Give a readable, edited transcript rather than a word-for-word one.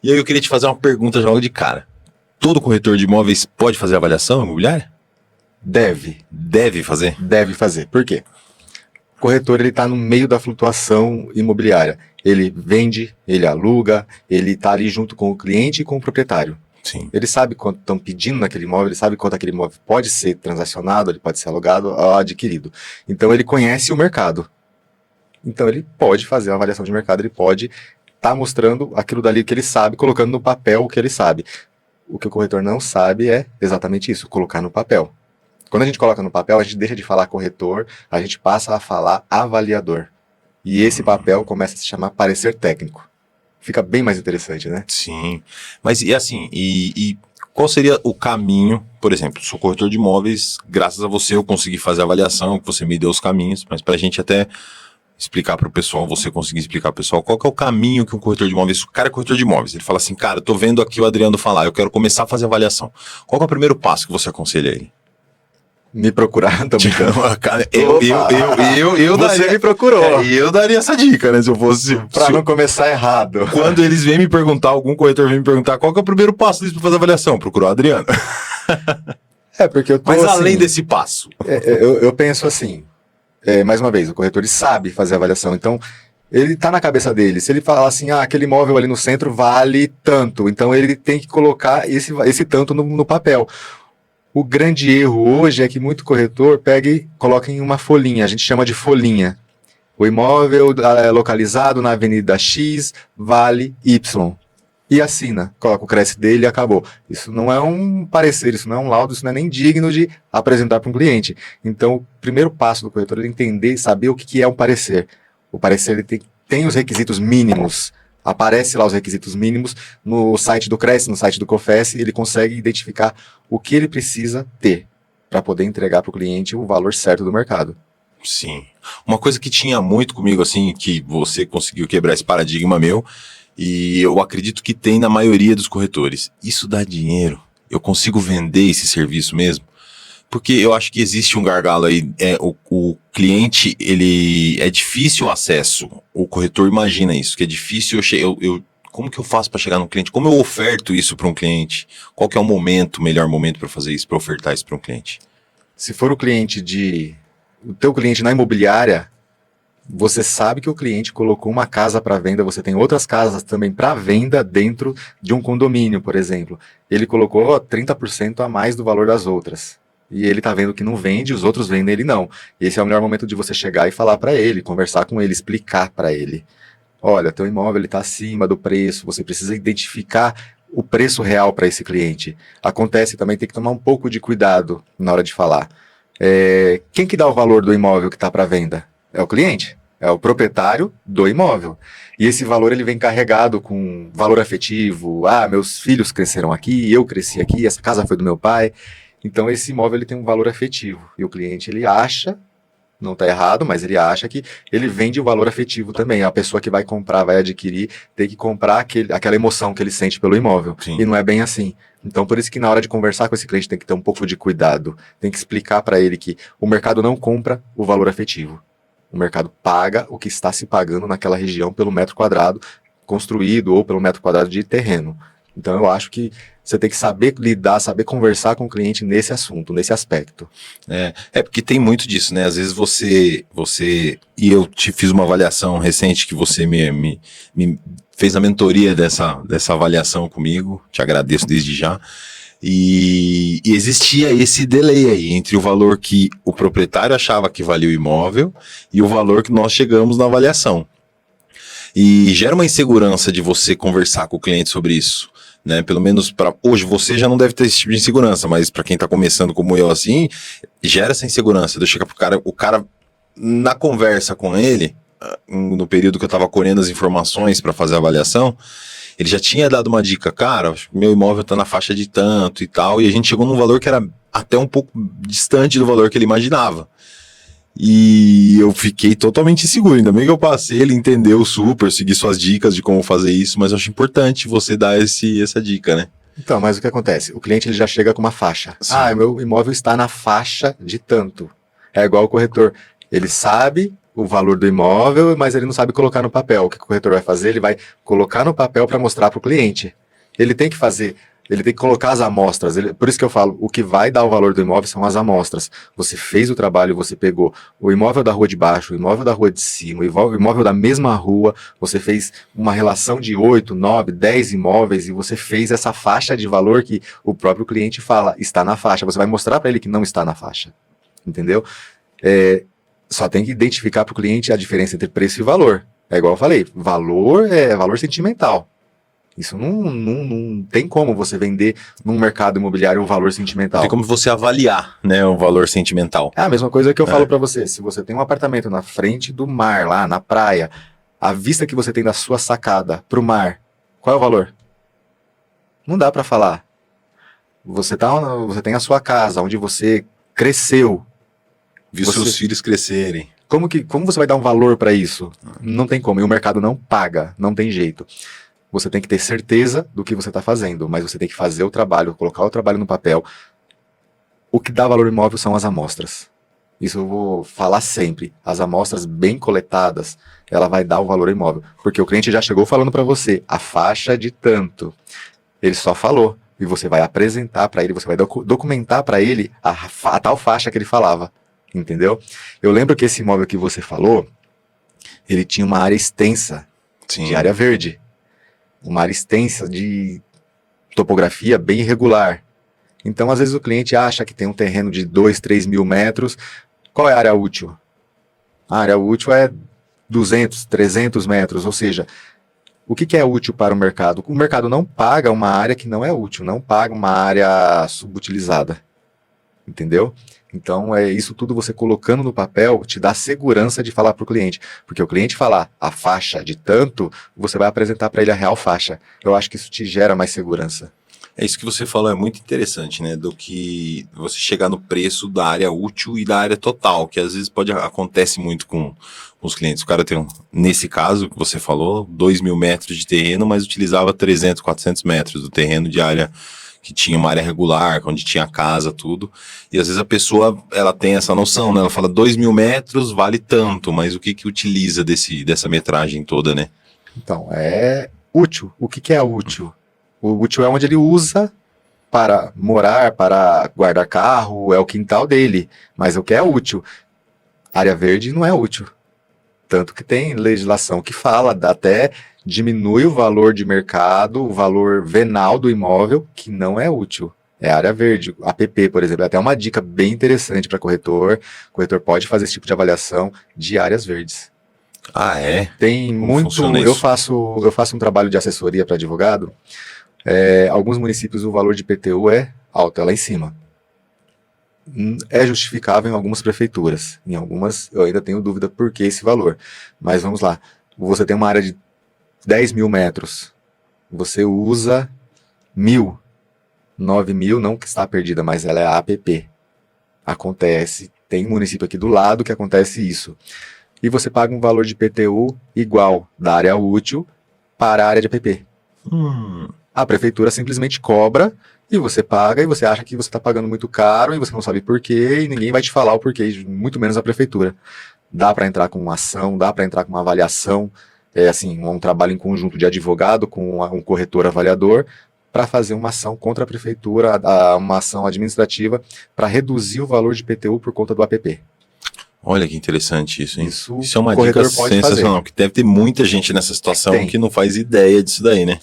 E aí eu queria te fazer uma pergunta já logo de cara. Todo corretor de imóveis pode fazer avaliação imobiliária? Deve fazer. Por quê? O corretor está no meio da flutuação imobiliária. Ele vende, ele aluga, ele está ali junto com o cliente e com o proprietário. Sim. Ele sabe quanto estão pedindo naquele imóvel, ele sabe quanto aquele imóvel pode ser transacionado, ele pode ser alugado ou adquirido. Então ele conhece o mercado. Então ele pode fazer uma avaliação de mercado, ele pode estar mostrando aquilo dali que ele sabe, colocando no papel o que ele sabe. O que o corretor não sabe é exatamente isso, colocar no papel. Quando a gente coloca no papel, a gente deixa de falar corretor, a gente passa a falar avaliador. E esse papel começa a se chamar parecer técnico. Fica bem mais interessante, né? Sim. Mas e assim, e qual seria o caminho? Por exemplo, sou corretor de imóveis, graças a você eu consegui fazer a avaliação, que você me deu os caminhos, mas pra gente até explicar pro pessoal, você conseguir explicar pro pessoal, qual que é o caminho que um corretor de imóveis, o cara é corretor de imóveis, ele fala assim, cara, tô vendo aqui o Adriano falar, eu quero começar a fazer a avaliação. Qual que é o primeiro passo que você aconselha ele? Me procurar, tô brincando. Eu Você daria, me procurou. eu daria essa dica, né? Se eu fosse. Pra não começar errado. Quando eles vêm me perguntar, algum corretor vem me perguntar qual que é o primeiro passo deles pra fazer a avaliação, procurou o Adriano. Porque eu tô Mas assim, além desse passo. eu penso assim, mais uma vez, o corretor ele sabe fazer a avaliação, então ele tá na cabeça dele. Se ele falar assim, aquele imóvel ali no centro vale tanto, então ele tem que colocar esse tanto no papel. O grande erro hoje é que muito corretor pega e coloca em uma folhinha, a gente chama de folhinha. O imóvel localizado na Avenida X vale Y. E assina, coloca o CRES dele e acabou. Isso não é um parecer, isso não é um laudo, isso não é nem digno de apresentar para um cliente. Então, o primeiro passo do corretor é ele entender e saber o que é um parecer. O parecer ele tem os requisitos mínimos. Aparece lá os requisitos mínimos no site do CRES, no site do COFES, e ele consegue identificar o que ele precisa ter para poder entregar para o cliente o valor certo do mercado. Sim. Uma coisa que tinha muito comigo, assim, que você conseguiu quebrar esse paradigma meu, e eu acredito que tem na maioria dos corretores. Isso dá dinheiro. Eu consigo vender esse serviço mesmo? Porque eu acho que existe um gargalo aí, o cliente, ele é difícil o acesso, o corretor imagina isso, que é difícil como que eu faço para chegar no cliente? Como eu oferto isso para um cliente? Qual que é o melhor momento para fazer isso, para ofertar isso para um cliente? Se for o teu cliente na imobiliária, você sabe que o cliente colocou uma casa para venda, você tem outras casas também para venda dentro de um condomínio, por exemplo. Ele colocou 30% a mais do valor das outras. E ele tá vendo que não vende, os outros vendem, ele não. Esse é o melhor momento de você chegar e falar para ele, conversar com ele, explicar para ele. Olha, teu imóvel ele tá acima do preço, você precisa identificar o preço real para esse cliente. Acontece também, tem que tomar um pouco de cuidado na hora de falar. Quem que dá o valor do imóvel que está para venda? É o cliente, é o proprietário do imóvel. E esse valor ele vem carregado com valor afetivo. Meus filhos cresceram aqui, eu cresci aqui, essa casa foi do meu pai. Então esse imóvel ele tem um valor afetivo. E o cliente ele acha, não está errado, mas ele acha que ele vende o valor afetivo também. A pessoa que vai comprar, vai adquirir, tem que comprar aquela emoção que ele sente pelo imóvel. Sim. E não é bem assim. Então por isso que na hora de conversar com esse cliente tem que ter um pouco de cuidado. Tem que explicar para ele que o mercado não compra o valor afetivo. O mercado paga o que está se pagando naquela região pelo metro quadrado construído ou pelo metro quadrado de terreno. Então eu acho que você tem que saber lidar, saber conversar com o cliente nesse assunto, nesse aspecto. Porque tem muito disso, né? Às vezes você e eu te fiz uma avaliação recente que você me fez a mentoria dessa avaliação comigo, te agradeço desde já. E existia esse delay aí entre o valor que o proprietário achava que valia o imóvel e o valor que nós chegamos na avaliação. E gera uma insegurança de você conversar com o cliente sobre isso, né? Pelo menos para hoje você já não deve ter esse tipo de insegurança, mas para quem está começando como eu assim, gera essa insegurança de eu chegar pro o cara na conversa com ele, no período que eu estava colhendo as informações para fazer a avaliação, ele já tinha dado uma dica, cara, meu imóvel está na faixa de tanto e tal, e a gente chegou num valor que era até um pouco distante do valor que ele imaginava. E eu fiquei totalmente inseguro, ainda bem que eu passei, ele entendeu super, segui suas dicas de como fazer isso, mas eu acho importante você dar essa dica, né? Então, mas o que acontece? O cliente ele já chega com uma faixa. Meu imóvel está na faixa de tanto. É igual o corretor. Ele sabe o valor do imóvel, mas ele não sabe colocar no papel. O que o corretor vai fazer? Ele vai colocar no papel para mostrar para o cliente. Ele tem que fazer, ele tem que colocar as amostras. Por isso que eu falo, o que vai dar o valor do imóvel são as amostras. Você fez o trabalho, você pegou o imóvel da rua de baixo, o imóvel da rua de cima, o imóvel da mesma rua, você fez uma relação de 8, 9, 10 imóveis e você fez essa faixa de valor que o próprio cliente fala, está na faixa. Você vai mostrar para ele que não está na faixa. Entendeu? Só tem que identificar para o cliente a diferença entre preço e valor. É igual eu falei, valor é valor sentimental. Isso não tem como você vender num mercado imobiliário um valor sentimental. Tem como você avaliar, né, o valor sentimental. É a mesma coisa que eu falo para você. Se você tem um apartamento na frente do mar, lá na praia, a vista que você tem da sua sacada para o mar, qual é o valor? Não dá para falar. Você tem a sua casa, onde você cresceu. Viu seus filhos crescerem. Como você vai dar um valor para isso? Não tem como. E o mercado não paga. Não tem jeito. Você tem que ter certeza do que você está fazendo, mas você tem que fazer o trabalho, colocar o trabalho no papel. O que dá valor imóvel são as amostras. Isso eu vou falar sempre. As amostras bem coletadas, ela vai dar o valor imóvel. Porque o cliente já chegou falando para você, a faixa de tanto. Ele só falou. E você vai apresentar para ele, você vai documentar para ele a tal faixa que ele falava. Entendeu? Eu lembro que esse imóvel que você falou, ele tinha uma área extensa, Sim. de área verde. Uma área extensa de topografia bem irregular. Então, às vezes o cliente acha que tem um terreno de 2, 3 mil metros. Qual é a área útil? A área útil é 200, 300 metros, ou seja, o que é útil para o mercado? O mercado não paga uma área que não é útil, não paga uma área subutilizada. Entendeu? Então, isso tudo você colocando no papel te dá segurança de falar para o cliente. Porque o cliente falar a faixa de tanto, você vai apresentar para ele a real faixa. Eu acho que isso te gera mais segurança. É isso que você falou, é muito interessante, né? Do que você chegar no preço da área útil e da área total, que às vezes acontece muito com os clientes. O cara tem, nesse caso que você falou, 2 mil metros de terreno, mas utilizava 300, 400 metros do terreno de área que tinha uma área regular, onde tinha casa, tudo. E às vezes a pessoa, ela tem essa noção, né? Ela fala 2 mil metros vale tanto, mas o que utiliza dessa metragem toda, né? Então, é útil. O que é útil? O útil é onde ele usa para morar, para guardar carro, é o quintal dele. Mas o que é útil? Área verde não é útil. Tanto que tem legislação que fala, até diminui o valor de mercado, o valor venal do imóvel, que não é útil. É área verde. APP, por exemplo, é até uma dica bem interessante para corretor. O corretor pode fazer esse tipo de avaliação de áreas verdes. Ah, é? Tem Como muito. funciona Eu isso? faço um trabalho de assessoria para advogado. Alguns municípios o valor de IPTU é alto, é lá em cima. É justificável em algumas prefeituras. Em algumas eu ainda tenho dúvida por que esse valor. Mas vamos lá. Você tem uma área de 10 mil metros. Você usa 1.000. 9 mil não que está perdida, mas ela é a APP. Acontece. Tem um município aqui do lado que acontece isso. E você paga um valor de IPTU igual da área útil para a área de APP. A prefeitura simplesmente cobra e você paga e você acha que você está pagando muito caro e você não sabe por quê e ninguém vai te falar o porquê, muito menos a prefeitura. Dá para entrar com uma ação, dá para entrar com uma avaliação, um trabalho em conjunto de advogado com um corretor avaliador para fazer uma ação contra a prefeitura, uma ação administrativa para reduzir o valor de IPTU por conta do APP. Olha que interessante isso, hein? Isso é uma o corretor dica pode sensacional, que deve ter muita gente nessa situação que não faz ideia disso daí, né?